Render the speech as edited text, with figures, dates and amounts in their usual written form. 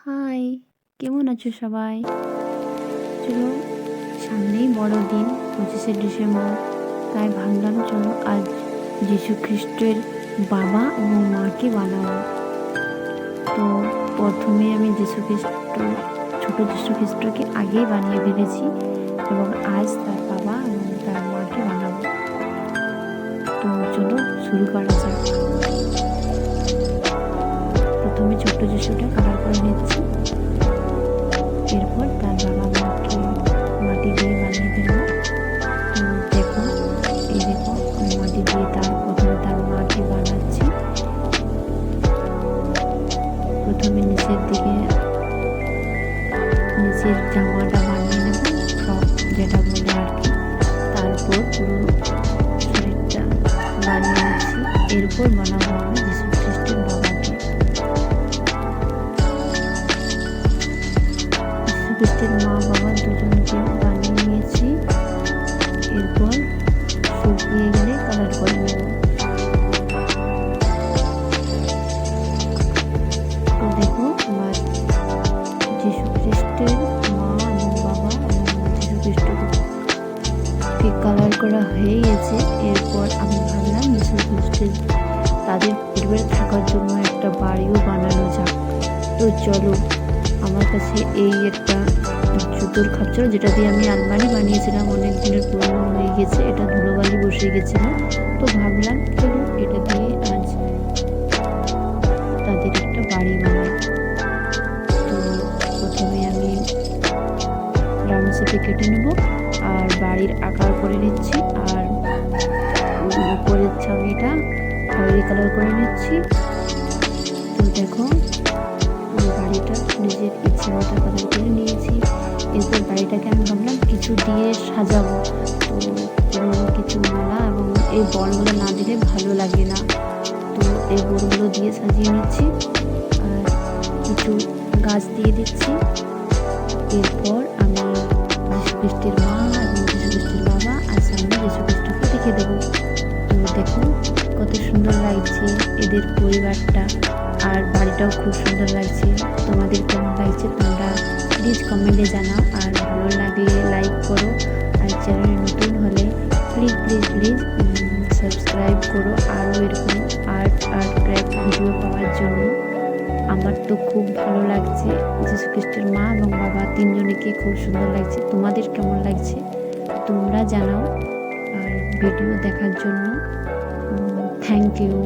High, কেমন আছো সবাই? চলো, সামনেই বড়দিন 25শে ডিসেম্বর। তাই ভাবলাম চলো আজ যীশু খ্রিস্টের বাবা এবং মাকে বানাবো। তো প্রথমে আমি ছোট যীশু খ্রিস্টকে আগেই বানিয়ে ফেলেছি এবং আজ তার বাবা এবং তার মাকে বানাবো। তো চলো শুরু করা যাক। প্রথমে ছোট্ট যীশুটা কালার করে নিচ্ছি, এরপর তার বাবা মাকে মাটি দিয়ে বানিয়ে ফেলবো। তো দেখো, আমি মাটি দিয়ে প্রথমে তার মাকে বানাচ্ছি। প্রথমে নিচের জামাটা বানিয়ে নেব, ফ্রক যেটা বলে আর কি। তারপর পুরো শরীরটা বানিয়ে নিচ্ছি। এরপর বানাবো আমি যীশু খ্রিস্টের বাবাকে। খ্রিস্টের মা বাবা দুজনকে বানিয়ে নিয়েছি। এরপর শুকিয়ে গেলে কালার করে নেব। তো দেখো, আমার যীশু খ্রিস্টের মা এবং বাবা এবং যীশু খ্রিস্টকে কালার করা হয়ে গেছে। এরপর আমি ভাবলাম যীশু খ্রিস্টের তাদের পরিবারে থাকার জন্য একটা বাড়িও বানানো যাক। তো চলো, আমার কাছে এই একটা জুতোর খাপ ছিল, যেটা দিয়ে আমি আলমারি বানিয়েছিলাম, অনেক দিনের পুরনো হয়ে গেছে, এটা ধুলোবালি বসে গেছিল। তো ভাবলাম চলো এটা দিয়ে আজ তাদের একটা বাড়ি বানাই। তো প্রথমে আমি রাউন্ড শেপে কেটে নেব আর বাড়ির আকার করে নিচ্ছি। আর উপরের ছাউনিটা খয়েরি কালার করে নিচ্ছি। তো দেখো, বাড়িটা নিজের ইচ্ছে মতো কালার করে নিয়েছি। এরপর বাড়িটাকে আমি ভাবলাম কিছু দিয়ে সাজাবো। তো পুরোনো কিছু মালা এবং এই বলগুলো না দিলে ভালো লাগে না, তো এই বলগুলো দিয়ে সাজিয়ে নিচ্ছি আর কিছু গাছ দিয়ে দিচ্ছি। এরপর আমি যীশু খ্রিস্টের মা এবং যীশু খ্রিস্টের বাবা আর সামনে যীশু খ্রিস্টকে রেখে দেবো। তো দেখো কত সুন্দর লাগছে এদের পরিবারটা, আর বাড়িটাও খুব সুন্দর লাগছে। তোমাদের কেমন লাগছে তোমরা প্লিজ কমেন্টে জানাও, আর ভালো লাগলে লাইক করো, আর চ্যানেলে নতুন হলে প্লিজ প্লিজ প্লিজ সাবস্ক্রাইব করো আরও এরকম আর্ট ক্রাফট ভিডিও পাওয়ার জন্য। আমার তো খুব ভালো লাগছে, যীশু খ্রিস্টের মা এবং বাবা তিনজনকে খুব সুন্দর লাগছে। তোমাদের কেমন লাগছে তোমরা জানাও, আর ভিডিও দেখার জন্য থ্যাংক ইউ।